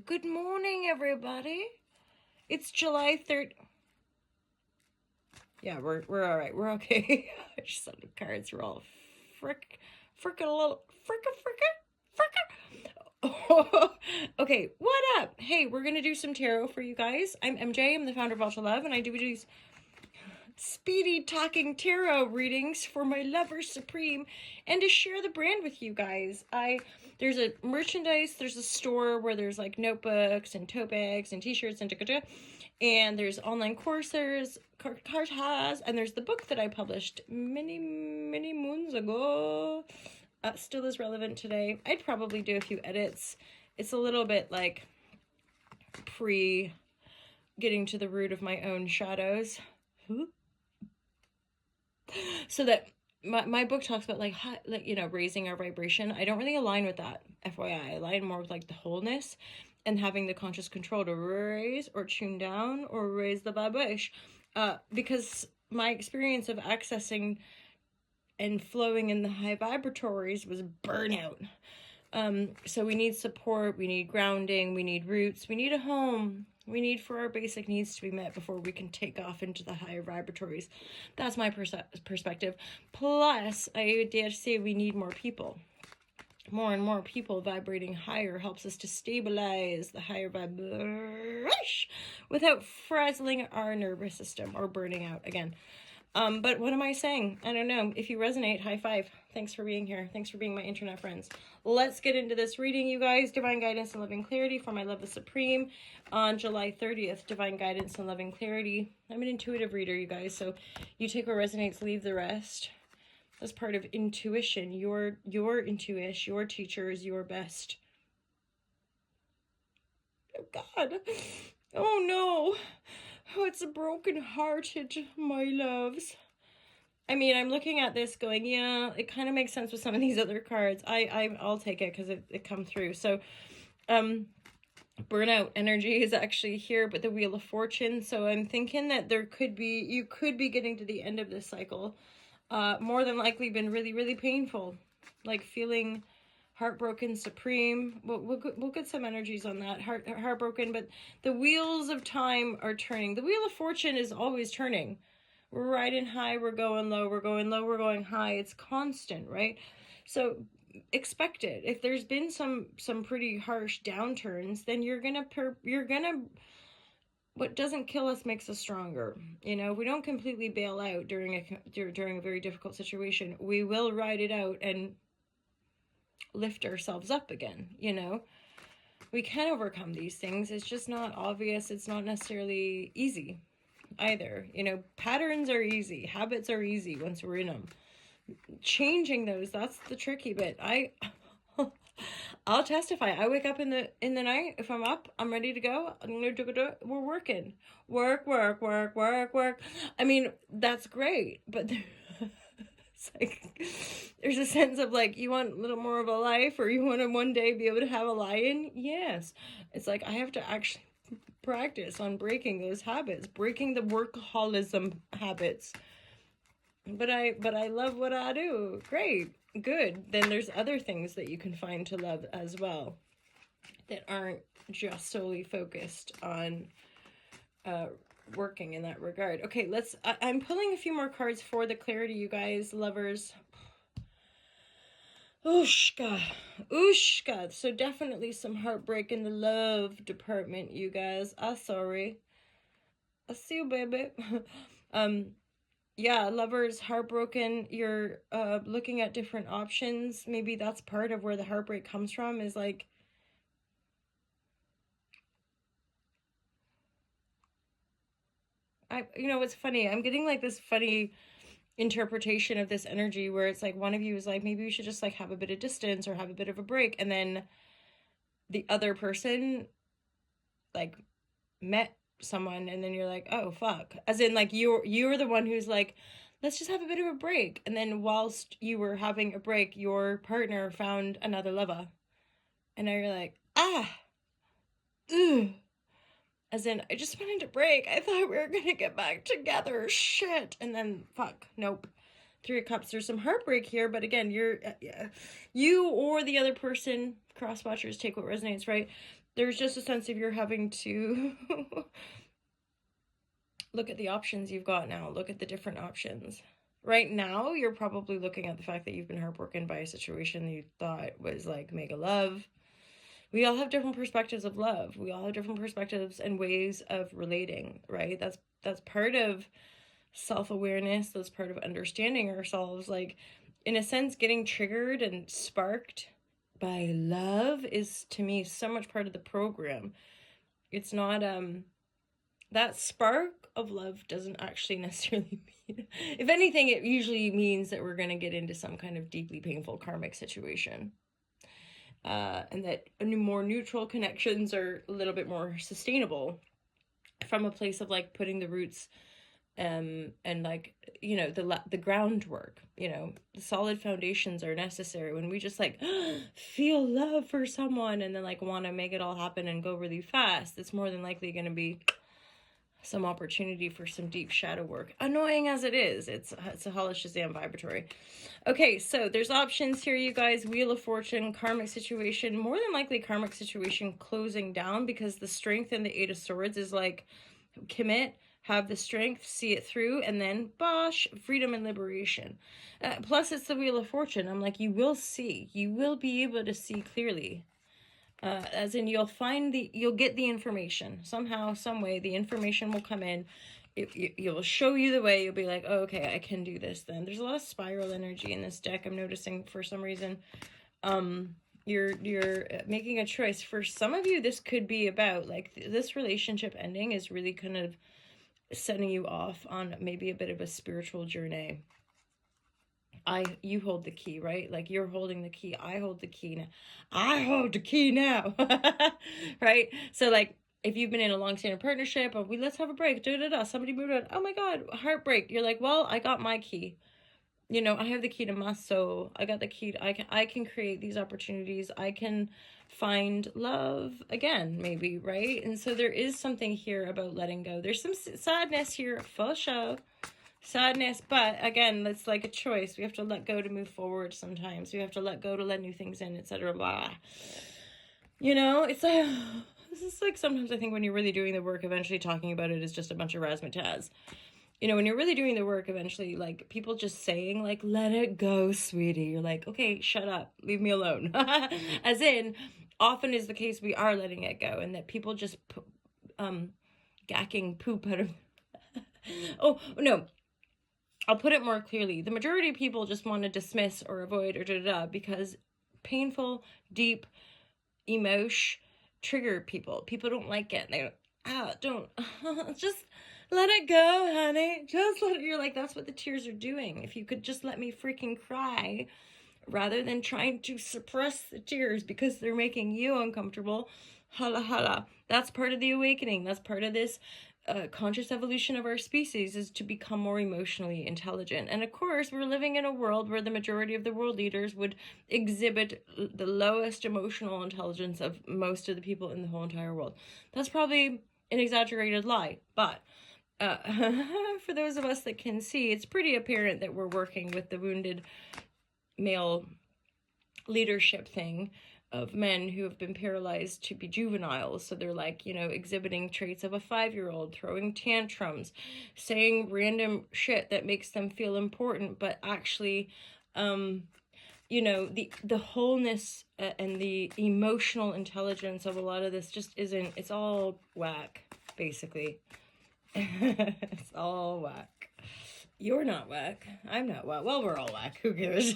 Good morning, everybody. It's July 3rd. Yeah, we're all right. We're okay. I just saw the cards were all frickin' a little frickin'. Okay, what up? Hey, we're gonna do some tarot for you guys. I'm MJ. I'm the founder of Ultra Love, and I do these speedy talking tarot readings for my lover supreme and to share the brand with you guys. There's a merchandise, there's a store where there's like notebooks and tote bags and t-shirts and and there's online courses, cartas, and there's the book that I published many moons ago. Still is relevant today. I'd probably do a few edits. It's a little bit like pre getting to the root of my own shadows. So that my book talks about like raising our vibration. I don't really align with that, FYI. I align more with like the wholeness and having the conscious control to raise or tune down or raise the vibration. Because my experience of accessing and flowing in the high vibratories was burnout. So we need support, we need grounding, we need roots, we need a home. We need for our basic needs to be met before we can take off into the higher vibratories. That's my perspective. Plus, I dare say we need more people. More and more people vibrating higher helps us to stabilize the higher vibration without frazzling our nervous system or burning out again. But what am I saying? I don't know. If you resonate, high five. Thanks for being here. Thanks for being my internet friends. Let's get into this reading, you guys. Divine guidance and loving clarity for my love the supreme on July 30th. Divine guidance and loving clarity. I'm an intuitive reader, you guys. So you take what resonates, leave the rest. That's part of intuition. Your intuition, your teacher is your best. Oh, God. Oh, no. Oh, it's a broken-hearted, my loves. I mean, I'm looking at this going, yeah, it kind of makes sense with some of these other cards. I'll take it because it come through. So, burnout energy is actually here, but the Wheel of Fortune. So I'm thinking that you could be getting to the end of this cycle. More than likely been really, really painful. Like feeling heartbroken, supreme. We'll get some energies on that. Heartbroken, but the wheels of time are turning. The Wheel of Fortune is always turning. We're riding high, we're going low, we're going low, we're going high. It's constant, right? So expect it. If there's been some pretty harsh downturns, then you're gonna what doesn't kill us makes us stronger. You know, if we don't completely bail out during a very difficult situation, we will ride it out and lift ourselves up again. You know, we can overcome these things. It's just not obvious. It's not necessarily easy either. You know, patterns are easy, habits are easy once we're in them. Changing those, that's the tricky bit. I'll testify. I wake up in the night. If I'm up, I'm ready to go. We're working. Work. I mean, that's great, but it's like there's a sense of like you want a little more of a life, or you want to one day be able to have a lion. Yes, it's like I have to actually practice on breaking those habits, breaking the workaholism habits. But I love what I do. Great. Good. Then there's other things that you can find to love as well that aren't just solely focused on working in that regard. Okay, I'm pulling a few more cards for the clarity, you guys, lovers. Ooshka. So definitely some heartbreak in the love department, you guys. Sorry. I see you, baby. Yeah, lovers, heartbroken, you're looking at different options. Maybe that's part of where the heartbreak comes from, is like, it's funny. I'm getting like this funny interpretation of this energy where it's like one of you is like, maybe you should just like have a bit of distance or have a bit of a break. And then the other person like met someone and then you're like, oh fuck, as in like you're the one who's like, let's just have a bit of a break, and then whilst you were having a break your partner found another lover and now you're like, as in I just wanted to break, I thought we were gonna get back together, shit, and then fuck, nope, Three of Cups, there's some heartbreak here, but again, you or the other person, cross watchers, take what resonates, right? There's just a sense of you're having to look at the options you've got now. Look at the different options. Right now, you're probably looking at the fact that you've been heartbroken by a situation you thought was like mega love. We all have different perspectives of love. We all have different perspectives and ways of relating, right? That's part of self-awareness. That's part of understanding ourselves. Like, in a sense, getting triggered and sparked by love is, to me, so much part of the program. It's not, that spark of love doesn't actually necessarily mean, if anything, it usually means that we're going to get into some kind of deeply painful karmic situation. And that more neutral connections are a little bit more sustainable from a place of like putting the roots and like, you know, the groundwork, you know, the solid foundations are necessary. When we just like feel love for someone and then like want to make it all happen and go really fast, it's more than likely going to be some opportunity for some deep shadow work. Annoying as it is, it's a hellish Shazam vibratory. Okay, so there's options here, you guys. Wheel of Fortune, karmic situation, more than likely karmic situation closing down, because the Strength and the Eight of Swords is like commit, have the strength, see it through, and then bosh, freedom and liberation. Plus it's the Wheel of Fortune. I'm like, you will see, you will be able to see clearly. As in, you'll get the information somehow, some way. The information will come in. It will show you the way. You'll be like, oh, okay, I can do this. Then there's a lot of spiral energy in this deck. I'm noticing for some reason. You're making a choice. For some of you, this could be about like this relationship ending is really kind of setting you off on maybe a bit of a spiritual journey. You hold the key, right? Like, you're holding the key. I hold the key now. I hold the key now. Right? So like, if you've been in a long-standing partnership, or let's have a break, somebody moved on, oh my God, heartbreak. You're like, well, I got my key. You know, I have the key to my soul. I got the key. I can create these opportunities. I can find love again, maybe, right? And so there is something here about letting go. There's some sadness here, for sure. Sadness, but again, it's like a choice. We have to let go to move forward sometimes. We have to let go to let new things in, etc. Blah. You know, it's like, this is like, sometimes I think when you're really doing the work, eventually talking about it is just a bunch of razzmatazz. You know, when you're really doing the work, eventually, like, people just saying, like, let it go, sweetie. You're like, okay, shut up. Leave me alone. As in, often is the case, we are letting it go, and that people just gacking poop out of... Oh, no. I'll put it more clearly. The majority of people just want to dismiss or avoid or because painful, deep emotion trigger people. People don't like it. They don't, just let it go, honey. Just let it. You're like, that's what the tears are doing. If you could just let me freaking cry rather than trying to suppress the tears because they're making you uncomfortable. Hala hala. That's part of the awakening. That's part of this conscious evolution of our species, is to become more emotionally intelligent. And of course, we're living in a world where the majority of the world leaders would exhibit the lowest emotional intelligence of most of the people in the whole entire world. That's probably an exaggerated lie, but for those of us that can see, it's pretty apparent that we're working with the wounded male leadership thing of men who have been paralyzed to be juveniles. So they're like, you know, exhibiting traits of a 5-year-old, throwing tantrums, saying random shit that makes them feel important, but actually, you know, the wholeness and the emotional intelligence of a lot of this just isn't, it's all whack, basically. It's all whack. You're not whack. I'm not whack. Well, we're all whack. Who cares?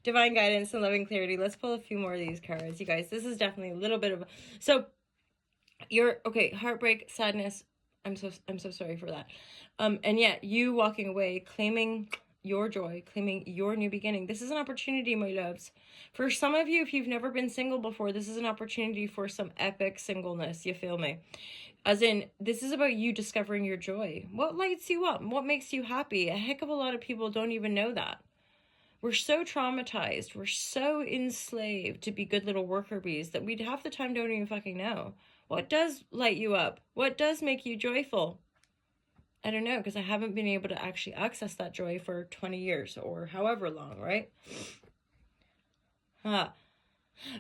Divine guidance and loving clarity. Let's pull a few more of these cards, you guys. This is definitely a little bit of so you're okay. Heartbreak, sadness. I'm so sorry for that. And yet you walking away, claiming your joy, claiming your new beginning. This is an opportunity, my loves. For some of you, if you've never been single before, this is an opportunity for some epic singleness. You feel me? As in, this is about you discovering your joy. What lights you up? What makes you happy? A heck of a lot of people don't even know that. We're so traumatized. We're so enslaved to be good little worker bees that we half the time don't even fucking know. What does light you up? What does make you joyful? I don't know, because I haven't been able to actually access that joy for 20 years or however long, right?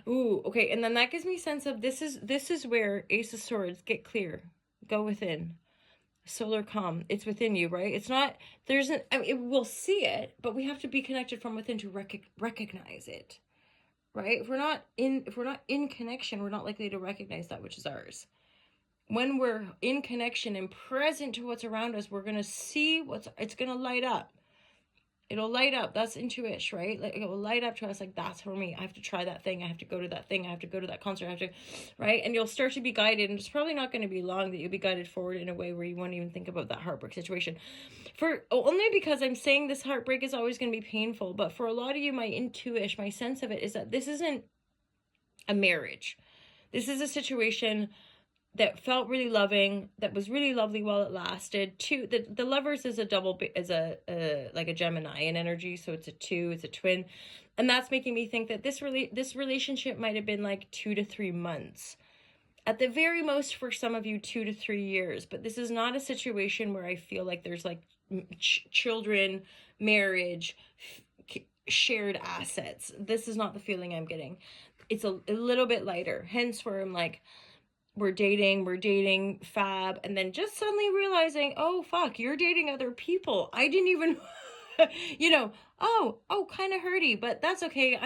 Ooh, okay. And then that gives me sense of this is where Ace of Swords, get clear, go within. Solar calm, it's within you, right? It's not, I mean, we'll see it, but we have to be connected from within to recognize it, right? If we're not in connection, we're not likely to recognize that which is ours. When we're in connection and present to what's around us, we're going to see it's going to light up. It'll light up. That's intuition, right? Like, it will light up to us like, that's for me. I have to try that thing. I have to go to that thing. I have to go to that concert. I have to, right? And you'll start to be guided. And it's probably not going to be long that you'll be guided forward in a way where you won't even think about that heartbreak situation. Only because I'm saying this heartbreak is always going to be painful. But for a lot of you, my intuition, my sense of it is that this isn't a marriage. This is a situation that felt really loving, that was really lovely while it lasted. The lovers is like a Gemini in energy, so it's a 2, it's a twin, and that's making me think that this relationship might have been like 2 to 3 months, at the very most for some of you 2 to 3 years. But this is not a situation where I feel like there's like children, marriage, shared assets. This is not the feeling I'm getting. It's a little bit lighter, hence where I'm like, we're dating, fab, and then just suddenly realizing, oh, fuck, you're dating other people. I didn't even, kind of hurty, but that's okay.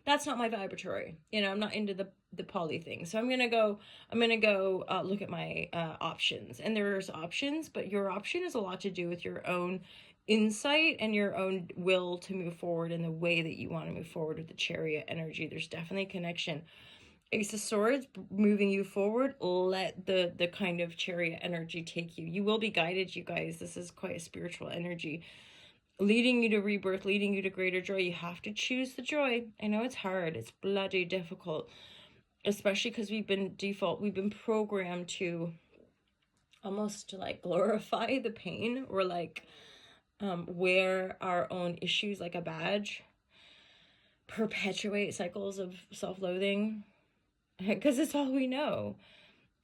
That's not my vibratory. I'm not into the poly thing. So I'm going to go look at my options. And there's options, but your option has a lot to do with your own insight and your own will to move forward in the way that you want to move forward with the Chariot energy. There's definitely a connection. Ace of Swords, moving you forward. Let the kind of Chariot energy take you. You will be guided, you guys. This is quite a spiritual energy, leading you to rebirth, leading you to greater joy. You have to choose the joy. I know it's hard. It's bloody difficult, especially because we've been programmed to almost like glorify the pain, or like wear our own issues like a badge, perpetuate cycles of self-loathing, because it's all we know.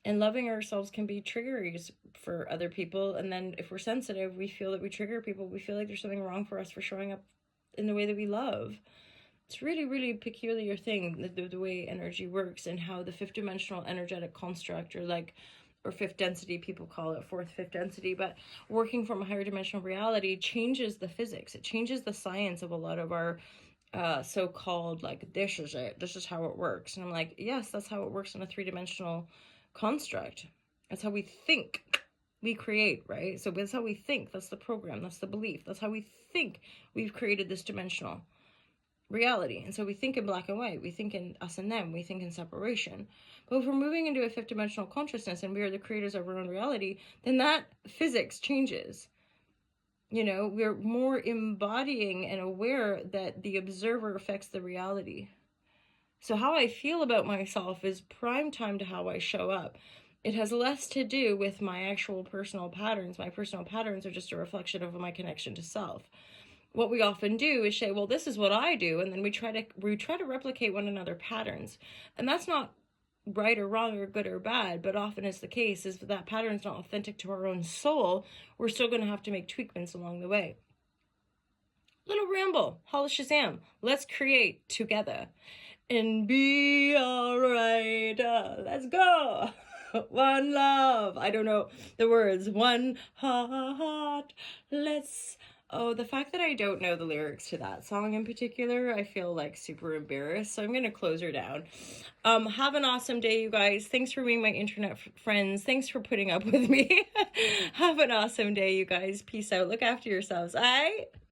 And loving ourselves can be triggers for other people. And then if we're sensitive, we feel that we trigger people. We feel like there's something wrong for us for showing up in the way that we love. It's really, really peculiar thing, the way energy works, and how the fifth dimensional energetic construct, or fifth density, people call it fifth density, but working from a higher dimensional reality changes the physics. It changes the science of a lot of our so-called, like, this is it, this is how it works. And I'm like, yes, that's how it works in a 3-dimensional construct. That's how we think, we create, right? So that's how we think. That's the program, that's the belief, that's how we think we've created this dimensional reality. And so we think in black and white, we think in us and them, we think in separation. But if we're moving into a fifth dimensional consciousness and we are the creators of our own reality, then that physics changes. We're more embodying and aware that the observer affects the reality. So how I feel about myself is prime time to how I show up. It has less to do with my actual personal patterns. My personal patterns are just a reflection of my connection to self. What we often do is say, well, this is what I do, and then we try to replicate one another's patterns. And that's not right or wrong or good or bad, but often is the case is that pattern is not authentic to our own soul. We're still going to have to make tweakments along the way. Little ramble, holla Shazam, let's create together and be all right. Let's go. One love. I don't know the words. One heart. The fact that I don't know the lyrics to that song in particular, I feel like super embarrassed. So I'm going to close her down. Have an awesome day, you guys. Thanks for being my internet friends. Thanks for putting up with me. Have an awesome day, you guys. Peace out. Look after yourselves. All right?